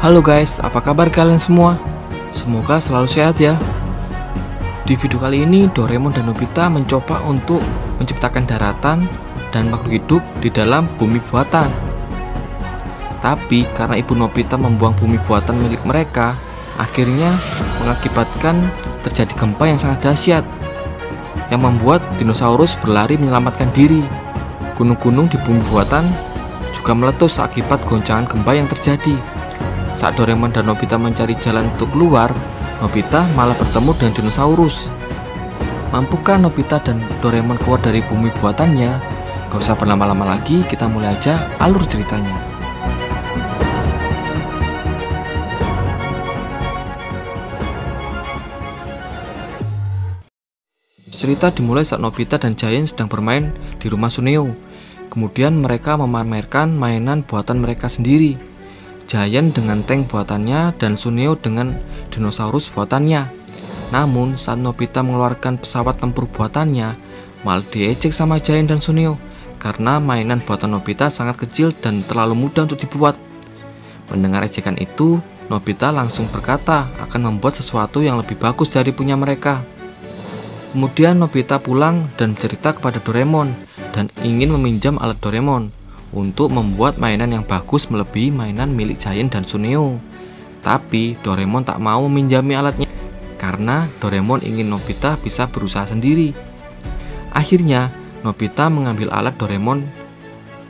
Halo guys, apa kabar kalian semua? Semoga selalu sehat ya. Di video kali ini, Doraemon dan Nobita mencoba untuk menciptakan daratan dan makhluk hidup di dalam bumi buatan. Tapi karena ibu Nobita membuang bumi buatan milik mereka, akhirnya mengakibatkan terjadi gempa yang sangat dahsyat yang membuat dinosaurus berlari menyelamatkan diri. Gunung-gunung di bumi buatan juga meletus akibat goncangan gempa yang terjadi. Saat Doraemon dan Nobita mencari jalan untuk keluar, Nobita malah bertemu dengan dinosaurus. Mampukah Nobita dan Doraemon keluar dari bumi buatannya? Gak usah berlama-lama lagi, kita mulai aja alur ceritanya. Cerita dimulai saat Nobita dan Giant sedang bermain di rumah Suneo. Kemudian mereka memamerkan mainan buatan mereka sendiri. Giant dengan tank buatannya dan Suneo dengan dinosaurus buatannya. Namun saat Nobita mengeluarkan pesawat tempur buatannya, malah diejek sama Giant dan Suneo karena mainan buatan Nobita sangat kecil dan terlalu mudah untuk dibuat. Mendengar ejekan itu, Nobita langsung berkata akan membuat sesuatu yang lebih bagus dari punya mereka. Kemudian Nobita pulang dan cerita kepada Doraemon dan ingin meminjam alat Doraemon untuk membuat mainan yang bagus melebihi mainan milik Giant dan Suneo. Tapi Doraemon tak mau meminjami alatnya karena Doraemon ingin Nobita bisa berusaha sendiri. Akhirnya Nobita mengambil alat Doraemon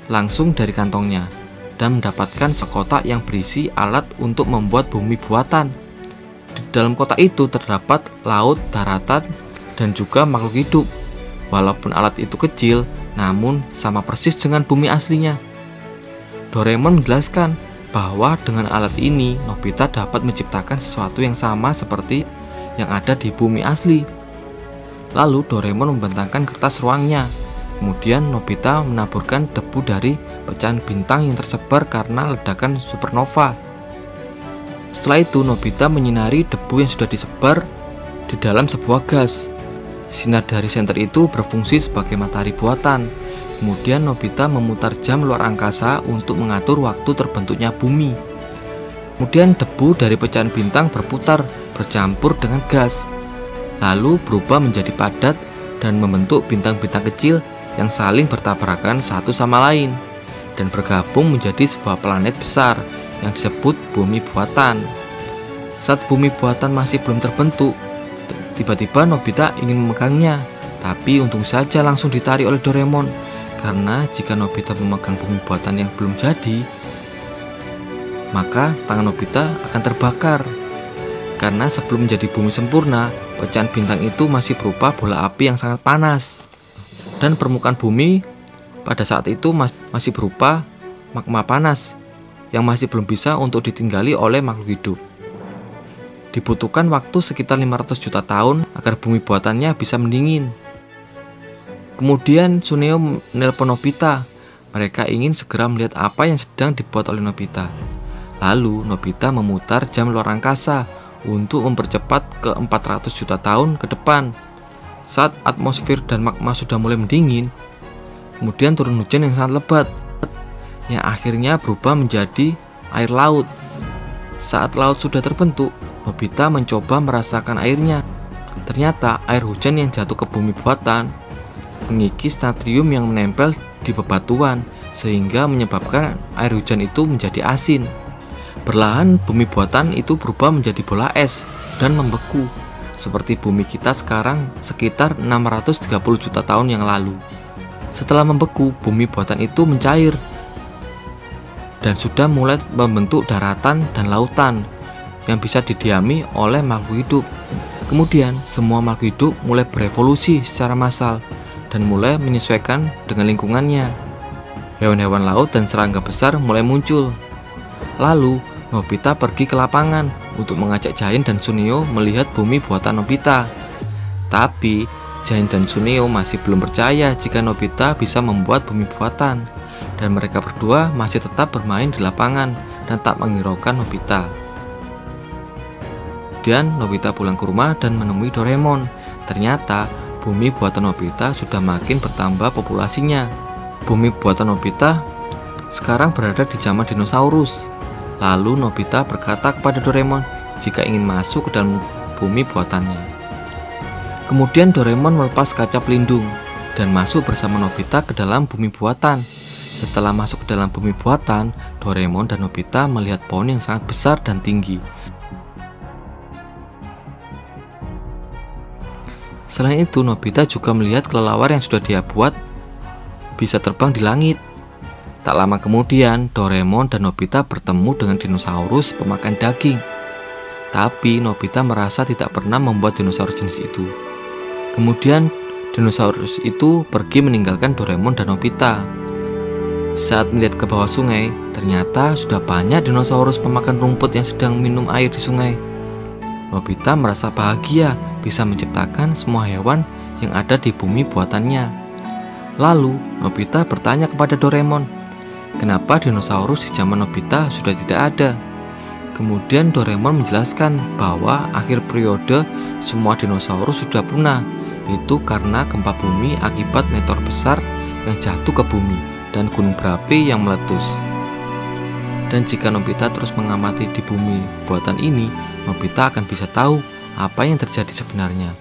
langsung dari kantongnya dan mendapatkan sekotak yang berisi alat untuk membuat bumi buatan. Di dalam kotak itu terdapat laut, daratan, dan juga makhluk hidup. Walaupun alat itu kecil, namun sama persis dengan bumi aslinya. Doraemon menjelaskan bahwa dengan alat ini Nobita dapat menciptakan sesuatu yang sama seperti yang ada di bumi asli. Lalu Doraemon membentangkan kertas ruangnya. Kemudian Nobita menaburkan debu dari pecahan bintang yang tersebar karena ledakan supernova. Setelah itu Nobita menyinari debu yang sudah disebar di dalam sebuah gas. Sinar dari senter itu berfungsi sebagai matahari buatan. Kemudian Nobita memutar jam luar angkasa untuk mengatur waktu terbentuknya bumi. Kemudian debu dari pecahan bintang berputar bercampur dengan gas, lalu berubah menjadi padat dan membentuk bintang-bintang kecil yang saling bertabrakan satu sama lain dan bergabung menjadi sebuah planet besar yang disebut bumi buatan. Saat bumi buatan masih belum terbentuk, tiba-tiba Nobita ingin memegangnya, tapi untung saja langsung ditarik oleh Doraemon. Karena jika Nobita memegang bumi buatan yang belum jadi, maka tangan Nobita akan terbakar. Karena sebelum menjadi bumi sempurna, pecahan bintang itu masih berupa bola api yang sangat panas. Dan permukaan bumi pada saat itu masih berupa magma panas yang masih belum bisa untuk ditinggali oleh makhluk hidup. Dibutuhkan waktu sekitar 500 juta tahun agar bumi buatannya bisa mendingin. Kemudian Suneo menelpon Nobita. Mereka ingin segera melihat apa yang sedang dibuat oleh Nobita. Lalu Nobita memutar jam luar angkasa untuk mempercepat ke 400 juta tahun ke depan. Saat atmosfer dan magma sudah mulai mendingin, kemudian turun hujan yang sangat lebat yang akhirnya berubah menjadi air laut. Saat laut sudah terbentuk, Nobita mencoba merasakan airnya. Ternyata air hujan yang jatuh ke bumi buatan mengikis natrium yang menempel di bebatuan sehingga menyebabkan air hujan itu menjadi asin. Perlahan bumi buatan itu berubah menjadi bola es dan membeku seperti bumi kita sekarang sekitar 630 juta tahun yang lalu. Setelah membeku, bumi buatan itu mencair dan sudah mulai membentuk daratan dan lautan yang bisa didiami oleh makhluk hidup. Kemudian semua makhluk hidup mulai berevolusi secara massal dan mulai menyesuaikan dengan lingkungannya. Hewan-hewan laut dan serangga besar mulai muncul. Lalu Nobita pergi ke lapangan untuk mengajak Giant dan Suneo melihat bumi buatan Nobita. Tapi Giant dan Suneo masih belum percaya jika Nobita bisa membuat bumi buatan, dan mereka berdua masih tetap bermain di lapangan dan tak menghiraukan Nobita. Kemudian Nobita pulang ke rumah dan menemui Doraemon. Ternyata bumi buatan Nobita sudah makin bertambah populasinya. Bumi buatan Nobita sekarang berada di zaman dinosaurus. Lalu Nobita berkata kepada Doraemon jika ingin masuk ke dalam bumi buatannya. Kemudian Doraemon melepas kaca pelindung dan masuk bersama Nobita ke dalam bumi buatan. Setelah masuk ke dalam bumi buatan, Doraemon dan Nobita melihat pohon yang sangat besar dan tinggi. Selain itu, Nobita juga melihat kelelawar yang sudah dia buat bisa terbang di langit. Tak lama kemudian, Doraemon dan Nobita bertemu dengan dinosaurus pemakan daging. Tapi Nobita merasa tidak pernah membuat dinosaurus jenis itu. Kemudian dinosaurus itu pergi meninggalkan Doraemon dan Nobita. Saat melihat ke bawah sungai, ternyata sudah banyak dinosaurus pemakan rumput yang sedang minum air di sungai. Nobita merasa bahagia bisa menciptakan semua hewan yang ada di bumi buatannya. Lalu Nobita bertanya kepada Doraemon, kenapa dinosaurus di zaman Nobita sudah tidak ada? Kemudian Doraemon menjelaskan bahwa akhir periode semua dinosaurus sudah punah. Itu karena gempa bumi akibat meteor besar yang jatuh ke bumi dan gunung berapi yang meletus. Dan jika Nobita terus mengamati di bumi buatan ini, Nobita akan bisa tahu apa yang terjadi sebenarnya.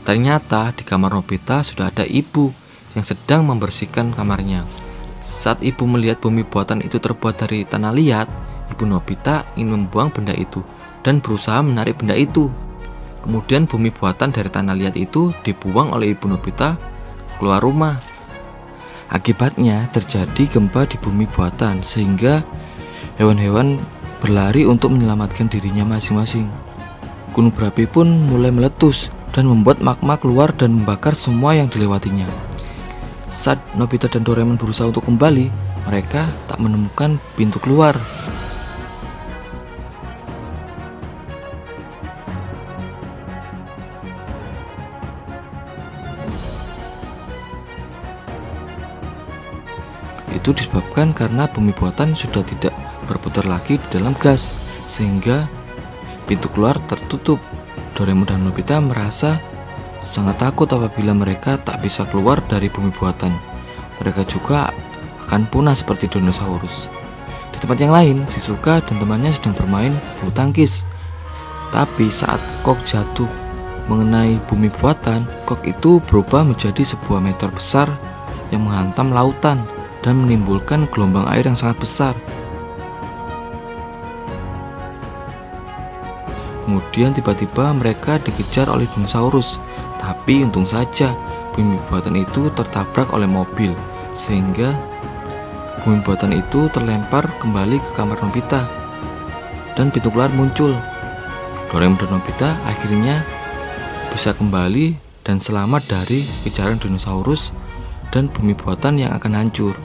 Ternyata di kamar Nobita sudah ada ibu yang sedang membersihkan kamarnya. Saat ibu melihat bumi buatan itu terbuat dari tanah liat, ibu Nobita ingin membuang benda itu dan berusaha menarik benda itu. Kemudian bumi buatan dari tanah liat itu dibuang oleh ibu Nobita keluar rumah. Akibatnya terjadi gempa di bumi buatan sehingga hewan-hewan berlari untuk menyelamatkan dirinya masing-masing. Gunung berapi pun mulai meletus dan membuat magma keluar dan membakar semua yang dilewatinya. Saat Nobita dan Doraemon berusaha untuk kembali, mereka tak menemukan pintu keluar. Itu disebabkan karena bumi buatan sudah tidak berputar lagi di dalam gas, sehingga pintu keluar tertutup. Doraemon dan Nobita merasa sangat takut apabila mereka tak bisa keluar dari bumi buatan. Mereka juga akan punah seperti dinosaurus. Di tempat yang lain, Shizuka dan temannya sedang bermain bulu tangkis. Tapi saat kok jatuh mengenai bumi buatan, kok itu berubah menjadi sebuah meteor besar yang menghantam lautan dan menimbulkan gelombang air yang sangat besar. Kemudian tiba-tiba mereka dikejar oleh dinosaurus. Tapi untung saja bumi buatan itu tertabrak oleh mobil, sehingga bumi buatan itu terlempar kembali ke kamar Nobita dan pintu keluar muncul. Doraemon dan Nobita akhirnya bisa kembali dan selamat dari kejaran dinosaurus dan bumi buatan yang akan hancur.